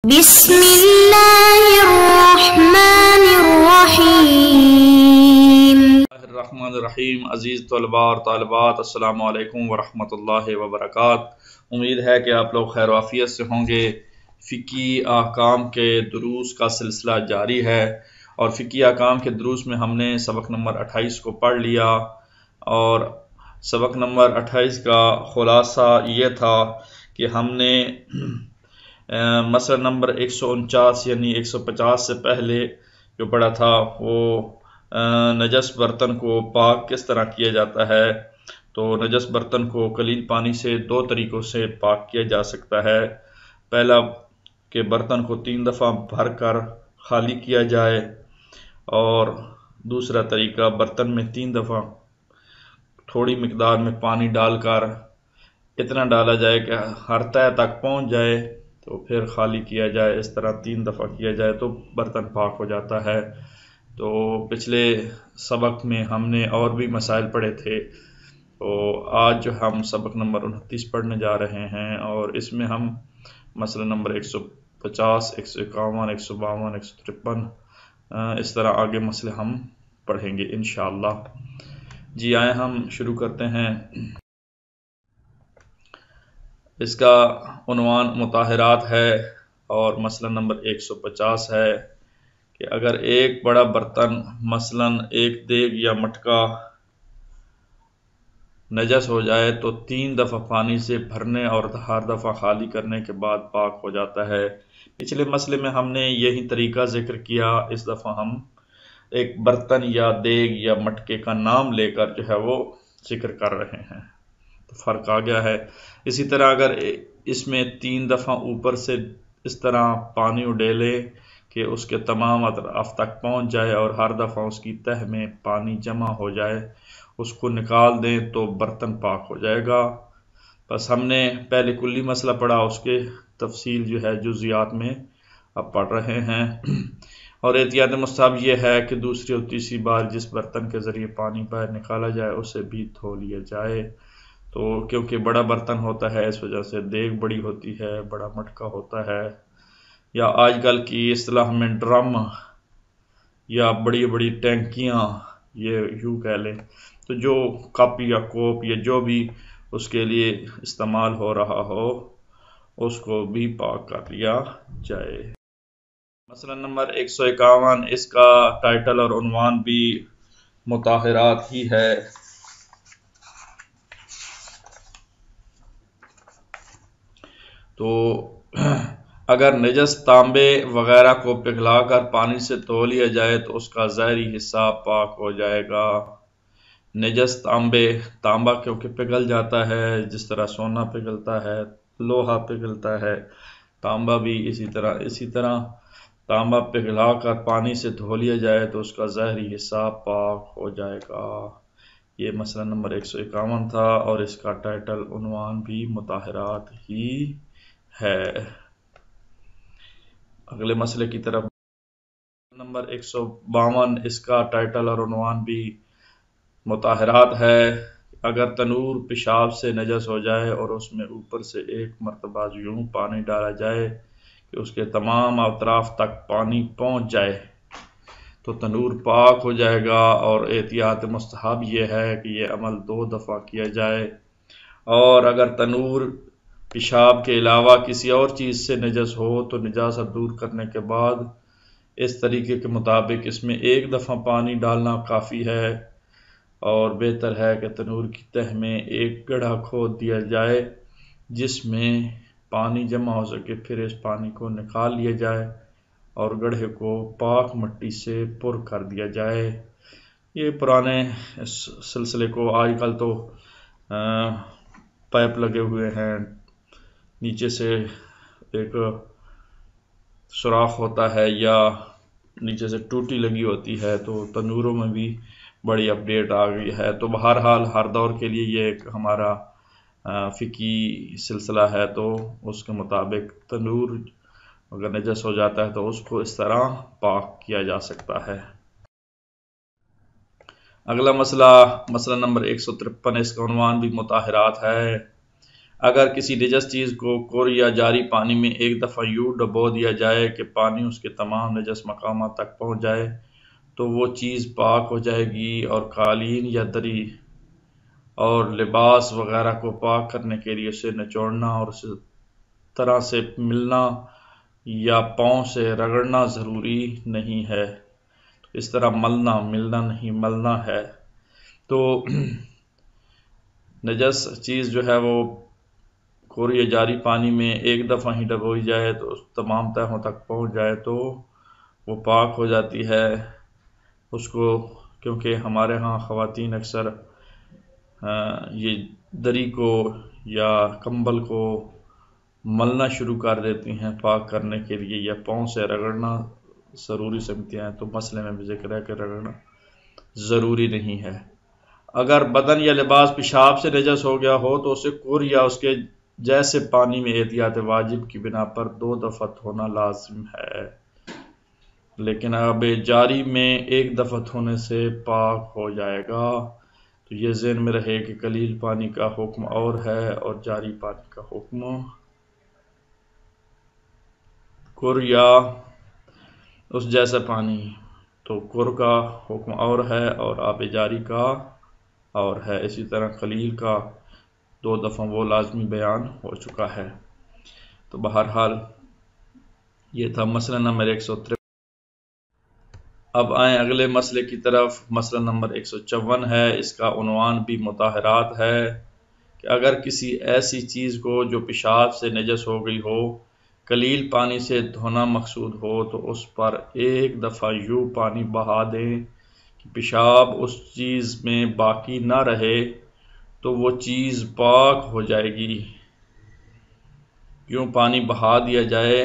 بسم اللہ الرحمن الرحیم۔ الرحمن الرحیم۔ عزیز طلباء اور طالبات، السلام علیکم ورحمۃ اللہ وبرکاتہ۔ امید ہے کہ آپ لوگ خیر و عافیت سے ہوں گے۔ فقہی احکام کے دروس کا سلسلہ جاری ہے اور فقہی احکام کے دروس میں ہم نے سبق نمبر 28 کو پڑھ لیا، اور سبق نمبر 28 کا خلاصہ یہ تھا کہ ہم نے مسئلہ نمبر 149 یعنی 150 سے پہلے جو پڑھا تھا وہ نجس برتن کو پاک کس طرح کیا جاتا ہے۔ تو نجس برتن کو قلیل پانی سے دو طریقوں سے پاک کیا جا سکتا ہے۔ پہلا کہ برتن کو 3 دفعہ بھر کر خالی کیا جائے، اور دوسرا طریقہ برتن میں 3 دفعہ تھوڑی مقدار میں پانی ڈال کر اتنا ڈالا جائے کہ ہر تہہ تک پہنچ جائے تو پھر خالی کیا جائے۔ اس طرح 3 دفعہ کیا جائے تو برتن پاک ہو جاتا ہے۔ تو پچھلے سبق میں ہم نے اور بھی مسائل پڑھے تھے، تو آج جو ہم سبق نمبر 29 پڑھنے جا رہے ہیں، اور اس میں ہم مسئلہ نمبر 150 151 152 153 اس طرح آگے مسئلے ہم پڑھیں گے انشاءاللہ۔ جی آئیں ہم شروع کرتے ہیں۔ اس کا عنوان مطہرات ہے، اور مسئلہ نمبر 150 ہے کہ اگر ایک بڑا برتن مثلا ایک دیگ یا مٹکا نجس ہو جائے تو 3 دفعہ پانی سے بھرنے اور ہر دفعہ خالی کرنے کے بعد پاک ہو جاتا ہے۔ پچھلے مسئلے میں ہم نے یہی طریقہ ذکر کیا، اس دفعہ ہم ایک برتن یا دیگ یا مٹکے کا نام لے کر جو ہے وہ ذکر کر رہے ہیں، تو فرق آ گیا ہے۔ اسی طرح اگر اس میں 3 دفعہ اوپر سے اس طرح پانی اڈیلے کہ اس کے تمام اطراف تک پہنچ جائے اور ہر دفعہ اس کی تہہ میں پانی جمع ہو جائے، اس کو نکال دیں تو برتن پاک ہو جائے گا۔ بس ہم نے پہلے کلی مسئلہ پڑھا، اس کے تفصیل جو ہے جزیات میں اب پڑھ رہے ہیں۔ اور احتیاط مستحب یہ ہے کہ دوسری اور تیسری بار جس برتن کے ذریعے پانی باہر نکالا جائے اسے بھی دھو لیا جائے۔ تو کیونکہ بڑا برتن ہوتا ہے اس وجہ سے دیگ بڑی ہوتی ہے، بڑا مٹکا ہوتا ہے، یا آج کل کی اصطلاح میں ڈرم یا بڑی بڑی ٹینکیاں یہ یوں کہہ لیں، تو جو کپ یا کوپ یا جو بھی اس کے لیے استعمال ہو رہا ہو اس کو بھی پاک کر لیا جائے۔ مسئلہ نمبر 151، اس کا ٹائٹل اور عنوان بھی مطہرات ہی ہے۔ تو اگر نجس تانبے وغیرہ کو پگھلا کر پانی سے دھو لیا جائے تو اس کا ظاہری حصہ پاک ہو جائے گا۔ نجس تانبا کیونکہ پگھل جاتا ہے، جس طرح سونا پگھلتا ہے، لوہا پگھلتا ہے، تانبا بھی اسی طرح تانبا پگھلا کر پانی سے دھو لیا جائے تو اس کا ظاہری حصہ پاک ہو جائے گا۔ یہ مسئلہ نمبر 151 تھا، اور اس کا ٹائٹل عنوان بھی مطہرات ہی ہے۔ اگلے مسئلے کی طرف نمبر 152، اس کا ٹائٹل اور عنوان بھی مطہرات ہے۔ اگر تنور پیشاب سے نجس ہو جائے اور اس میں اوپر سے 1 مرتبہ یوں پانی ڈالا جائے کہ اس کے تمام اطراف تک پانی پہنچ جائے تو تنور پاک ہو جائے گا، اور احتیاط مستحب یہ ہے کہ یہ عمل 2 دفعہ کیا جائے۔ اور اگر تنور پیشاب کے علاوہ کسی اور چیز سے نجس ہو تو نجاست دور کرنے کے بعد اس طریقے کے مطابق اس میں 1 دفعہ پانی ڈالنا کافی ہے، اور بہتر ہے کہ تنور کی تہہ میں 1 گڑھا کھود دیا جائے جس میں پانی جمع ہو سکے، پھر اس پانی کو نکال لیا جائے اور گڑھے کو پاک مٹی سے پر کر دیا جائے۔ یہ پرانے سلسلے کو آج کل تو پائپ لگے ہوئے ہیں، نیچے سے ایک سوراخ ہوتا ہے یا نیچے سے ٹوٹی لگی ہوتی ہے، تو تنوروں میں بھی بڑی اپڈیٹ آ گئی ہے۔ تو بہرحال ہر دور کے لیے یہ ایک ہمارا فقہی سلسلہ ہے، تو اس کے مطابق تنور اگر نجس ہو جاتا ہے تو اس کو اس طرح پاک کیا جا سکتا ہے۔ اگلا مسئلہ نمبر 153، اس کا عنوان بھی مطہرات ہے۔ اگر کسی نجس چیز کو کور یا جاری پانی میں ایک دفعہ یوں ڈبو دیا جائے کہ پانی اس کے تمام نجس مقامات تک پہنچ جائے تو وہ چیز پاک ہو جائے گی، اور قالین یا دری اور لباس وغیرہ کو پاک کرنے کے لیے اسے نچوڑنا اور اس طرح سے ملنا یا پاؤں سے رگڑنا ضروری نہیں ہے۔ اس طرح ملنا نہیں، ملنا ہے۔ تو نجس چیز جو ہے وہ کور یا جاری پانی میں ایک دفعہ ہی ڈبوئی جائے تو اس تمام تہوں تک پہنچ جائے تو وہ پاک ہو جاتی ہے اس کو، کیونکہ ہمارے ہاں خواتین اکثر یہ دری کو یا کمبل کو ملنا شروع کر دیتی ہیں پاک کرنے کے لیے، یا پاؤں سے رگڑنا ضروری سمجھتے ہیں، تو مسئلے میں بھی ذکر ہے کہ رگڑنا ضروری نہیں ہے۔ اگر بدن یا لباس پیشاب سے نجس ہو گیا ہو تو اسے کور یا اس کے جیسے پانی میں احتیاط واجب کی بنا پر 2 دفعہ دھونا لازم ہے، لیکن اب جاری میں ایک دفعہ دھونے سے پاک ہو جائے گا۔ تو یہ ذہن میں رہے کہ قلیل پانی کا حکم اور ہے اور جاری پانی کا حکم کور یا اس جیسا پانی، تو کور کا حکم اور ہے اور آب جاری کا اور ہے۔ اسی طرح قلیل کا 2 دفعہ وہ لازمی بیان ہو چکا ہے۔ تو بہرحال یہ تھا مسئلہ نمبر 153۔ اب آئیں اگلے مسئلے کی طرف۔ مسئلہ نمبر 154 ہے، اس کا عنوان بھی مطہرات ہے، کہ اگر کسی ایسی چیز کو جو پیشاب سے نجس ہو گئی ہو قلیل پانی سے دھونا مقصود ہو تو اس پر ایک دفعہ یوں پانی بہا دیں کہ پیشاب اس چیز میں باقی نہ رہے تو وہ چیز پاک ہو جائے گی۔ یوں پانی بہا دیا جائے۔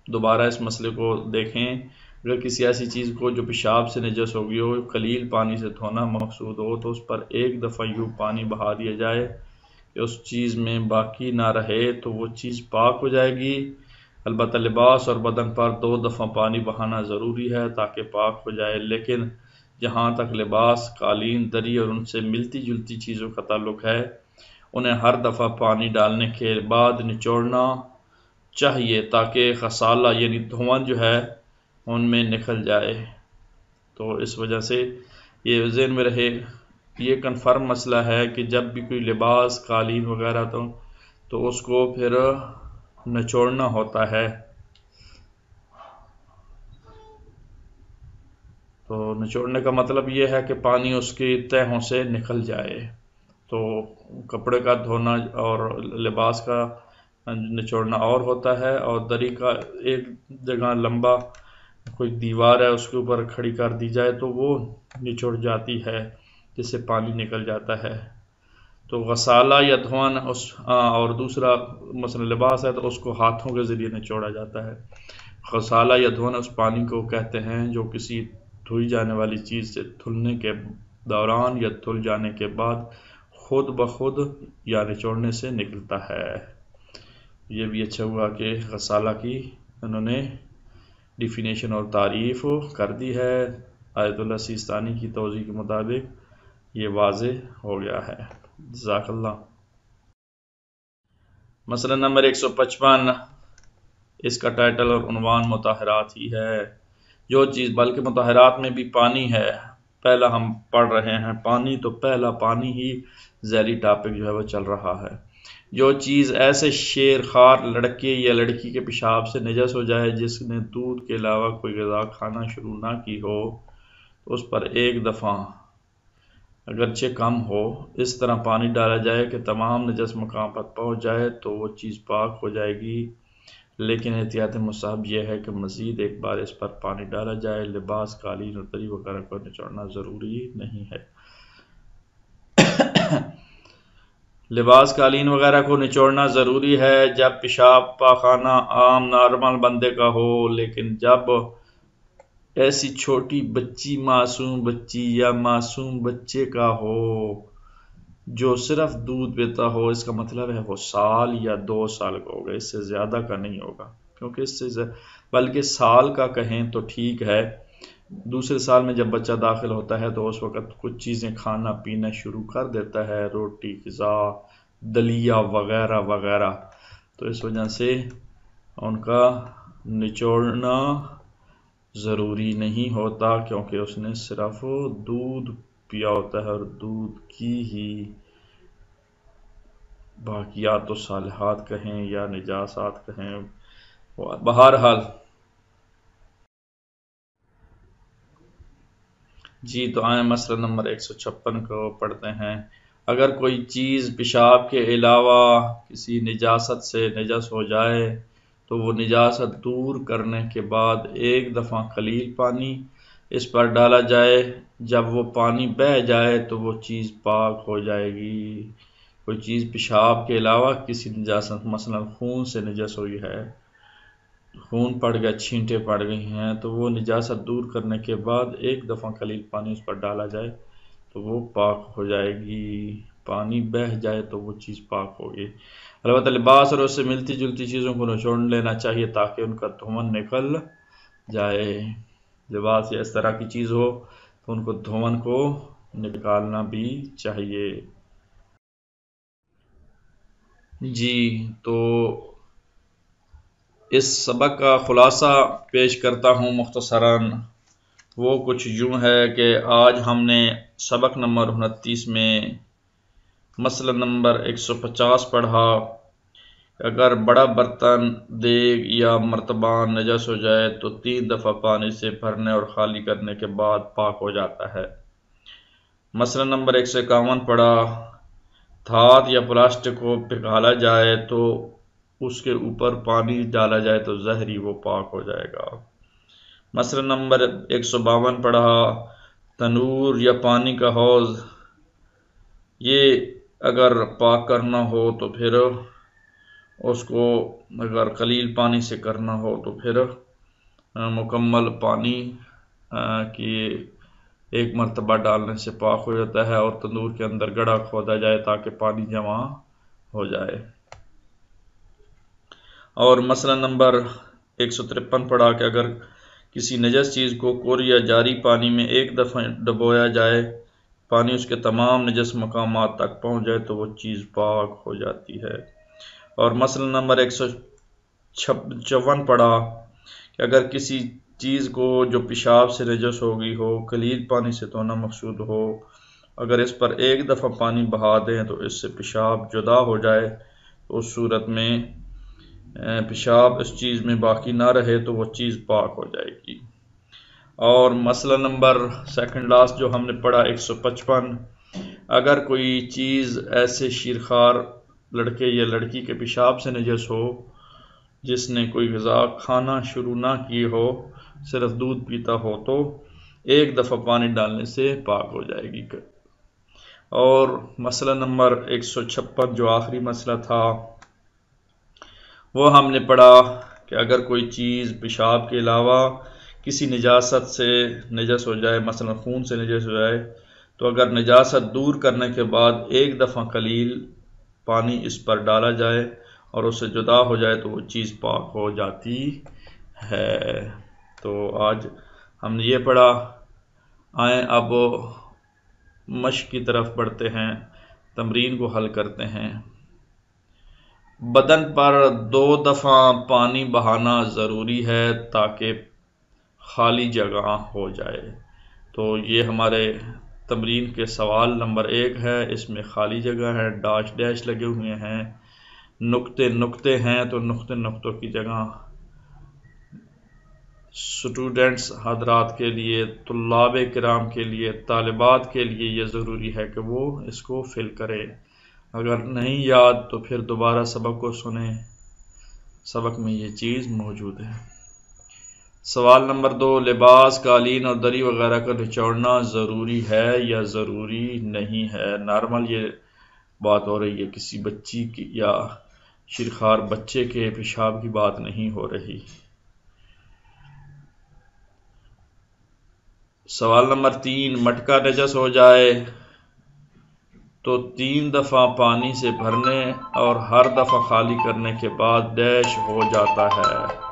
دوبارہ اس مسئلے کو دیکھیں، اگر کسی ایسی چیز کو جو پیشاب سے نجس ہو گئی ہو قلیل پانی سے دھونا مقصود ہو تو اس پر ایک دفعہ یوں پانی بہا دیا جائے کہ اس چیز میں باقی نہ رہے تو وہ چیز پاک ہو جائے گی۔ البتہ لباس اور بدن پر 2 دفعہ پانی بہانا ضروری ہے تاکہ پاک ہو جائے، لیکن جہاں تک لباس، قالین، دری اور ان سے ملتی جلتی چیزوں کا تعلق ہے انہیں ہر دفعہ پانی ڈالنے کے بعد نچوڑنا چاہیے تاکہ خسالہ یعنی دھواں جو ہے ان میں نکل جائے۔ تو اس وجہ سے یہ ذہن میں رہے، یہ کنفرم مسئلہ ہے کہ جب بھی کوئی لباس، قالین وغیرہ تو اس کو پھر نچوڑنا ہوتا ہے۔ تو نچوڑنے کا مطلب یہ ہے کہ پانی اس کی تہوں سے نکل جائے۔ تو کپڑے کا دھونا اور لباس کا نچوڑنا اور ہوتا ہے، اور دری کا ایک جگہ لمبا کوئی دیوار ہے اس کے اوپر کھڑی کر دی جائے تو وہ نچوڑ جاتی ہے جس سے پانی نکل جاتا ہے۔ تو غسالہ یا دھواں اور دوسرا مثلا لباس ہے تو اس کو ہاتھوں کے ذریعے نچوڑا جاتا ہے۔ غسالہ یا دھواں اس پانی کو کہتے ہیں جو کسی دھوئی جانے والی چیز سے دھلنے کے دوران یا دھل جانے کے بعد خود بخود یا نچوڑنے سے نکلتا ہے۔ یہ بھی اچھا ہوا کہ غسالہ کی انہوں نے ڈیفینیشن اور تعریف کر دی ہے۔ آیت اللہ سیستانی کی توضیح کے مطابق یہ واضح ہو گیا ہے۔ جزاک اللہ۔ مسئلہ نمبر 155، اس کا ٹائٹل اور عنوان مطہرات ہی ہے۔ جو چیز، بلکہ مطہرات میں بھی پانی ہے، پہلا ہم پڑھ رہے ہیں پانی، تو پہلا پانی ہی ذیلی ٹاپک جو ہے وہ چل رہا ہے۔ جو چیز ایسے شیر خوار لڑکے یا لڑکی کے پیشاب سے نجس ہو جائے جس نے دودھ کے علاوہ کوئی غذا کھانا شروع نہ کی ہو تو اس پر ایک دفعہ اگرچہ کم ہو اس طرح پانی ڈالا جائے کہ تمام نجس مقام پر پہنچ جائے تو وہ چیز پاک ہو جائے گی، لیکن احتیاط مستحب یہ ہے کہ مزید ایک بار اس پر پانی ڈالا جائے۔ لباس، قالین اور دری وغیرہ کو نچوڑنا ضروری نہیں ہے۔ لباس، قالین وغیرہ کو نچوڑنا ضروری ہے جب پیشاب پاخانہ عام نارمل بندے کا ہو، لیکن جب ایسی چھوٹی بچی، معصوم بچی یا معصوم بچے کا ہو جو صرف دودھ پیتا ہو، اس کا مطلب ہے وہ سال یا 2 سال کا ہوگا، اس سے زیادہ کا نہیں ہوگا، کیونکہ اس سے بلکہ سال کا کہیں تو ٹھیک ہے۔ دوسرے سال میں جب بچہ داخل ہوتا ہے تو اس وقت کچھ چیزیں کھانا پینا شروع کر دیتا ہے، روٹی، غذا، دلیا وغیرہ وغیرہ، تو اس وجہ سے ان کا نچوڑنا ضروری نہیں ہوتا، کیونکہ اس نے صرف دودھ پیا ہوتا ہے، اور دودھ کی ہی باقیات و صالحات کہیں یا نجاسات کہیں، بہرحال جی۔ تو آئیں مسئلہ نمبر 156 کو پڑھتے ہیں۔ اگر کوئی چیز پیشاب کے علاوہ کسی نجاست سے نجس ہو جائے تو وہ نجاست دور کرنے کے بعد ایک دفعہ قلیل پانی اس پر ڈالا جائے، جب وہ پانی بہہ جائے تو وہ چیز پاک ہو جائے گی۔ کوئی چیز پیشاب کے علاوہ کسی نجاست، مثلا خون سے نجس ہوئی ہے، خون پڑ گیا، چھینٹے پڑ گئی ہیں، تو وہ نجاست دور کرنے کے بعد ایک دفعہ قلیل پانی اس پر ڈالا جائے تو وہ پاک ہو جائے گی۔ پانی بہہ جائے تو وہ چیز پاک ہوگی۔ البتہ لباس اور اس سے ملتی جلتی چیزوں کو نچوڑ لینا چاہیے تاکہ ان کا دھون نکل جائے۔ لباس یا اس طرح کی چیز ہو تو ان کو دھون کو نکالنا بھی چاہیے۔ جی، تو اس سبق کا خلاصہ پیش کرتا ہوں مختصراً۔ وہ کچھ یوں ہے کہ آج ہم نے سبق نمبر 29 میں مسئلہ نمبر 150 پڑھا۔ اگر بڑا برتن، دیگ یا مرتبان نجس ہو جائے تو 3 دفعہ پانی سے بھرنے اور خالی کرنے کے بعد پاک ہو جاتا ہے۔ مسئلہ نمبر 151 پڑھا۔ دھات یا پلاسٹک کو پگھالا جائے تو اس کے اوپر پانی ڈالا جائے تو زہری وہ پاک ہو جائے گا۔ مسئلہ نمبر 152 پڑھا۔ تنور یا پانی کا حوض، یہ اگر پاک کرنا ہو تو پھر اس کو اگر قلیل پانی سے کرنا ہو تو پھر مکمل پانی کی ایک مرتبہ ڈالنے سے پاک ہو جاتا ہے، اور تندور کے اندر گڑھا کھودا جائے تاکہ پانی جمع ہو جائے۔ اور مسئلہ نمبر 153 پڑھا کہ اگر کسی نجس چیز کو کور یا جاری پانی میں ایک دفعہ ڈبویا جائے، پانی اس کے تمام نجس مقامات تک پہنچ جائے تو وہ چیز پاک ہو جاتی ہے۔ اور مسئلہ نمبر 154 پڑھا کہ اگر کسی چیز کو جو پیشاب سے نجس ہو گئی ہو قلیل پانی سے دھونا مقصود ہو، اگر اس پر ایک دفعہ پانی بہا دیں تو اس سے پیشاب جدا ہو جائے، تو اس صورت میں پیشاب اس چیز میں باقی نہ رہے تو وہ چیز پاک ہو جائے گی۔ اور مسئلہ نمبر سیکنڈ لاسٹ جو ہم نے پڑھا 155، اگر کوئی چیز ایسے شیرخوار لڑکے یا لڑکی کے پیشاب سے نجس ہو جس نے کوئی غذا کھانا شروع نہ کی ہو، صرف دودھ پیتا ہو، تو ایک دفعہ پانی ڈالنے سے پاک ہو جائے گی۔ اور مسئلہ نمبر 156 جو آخری مسئلہ تھا وہ ہم نے پڑھا کہ اگر کوئی چیز پیشاب کے علاوہ کسی نجاست سے نجس ہو جائے، مثلا خون سے نجس ہو جائے، تو اگر نجاست دور کرنے کے بعد ایک دفعہ قلیل پانی اس پر ڈالا جائے اور اس سے جدا ہو جائے تو وہ چیز پاک ہو جاتی ہے۔ تو آج ہم نے یہ پڑھا۔ آئیں اب مشق کی طرف بڑھتے ہیں، تمرین کو حل کرتے ہیں۔ بدن پر 2 دفعہ پانی بہانا ضروری ہے تاکہ خالی جگہ ہو جائے۔ تو یہ ہمارے تمرین کے سوال نمبر 1 ہے، اس میں خالی جگہ ہے، ڈاش ڈیش لگے ہوئے ہیں، نقطے ہیں، تو نقطوں کی جگہ سٹوڈنٹس حضرات کے لیے، طلاب کرام کے لیے، طالبات کے لیے یہ ضروری ہے کہ وہ اس کو فل کریں۔ اگر نہیں یاد تو پھر دوبارہ سبق کو سنیں، سبق میں یہ چیز موجود ہے۔ سوال نمبر 2، لباس، قالین اور دری وغیرہ کا نچوڑنا ضروری ہے یا ضروری نہیں ہے؟ نارمل یہ بات ہو رہی ہے، کسی بچی کی یا شیرخوار بچے کے پیشاب کی بات نہیں ہو رہی۔ سوال نمبر 3، مٹکا نجس ہو جائے تو 3 دفعہ پانی سے بھرنے اور ہر دفعہ خالی کرنے کے بعد ڈیش ہو جاتا ہے۔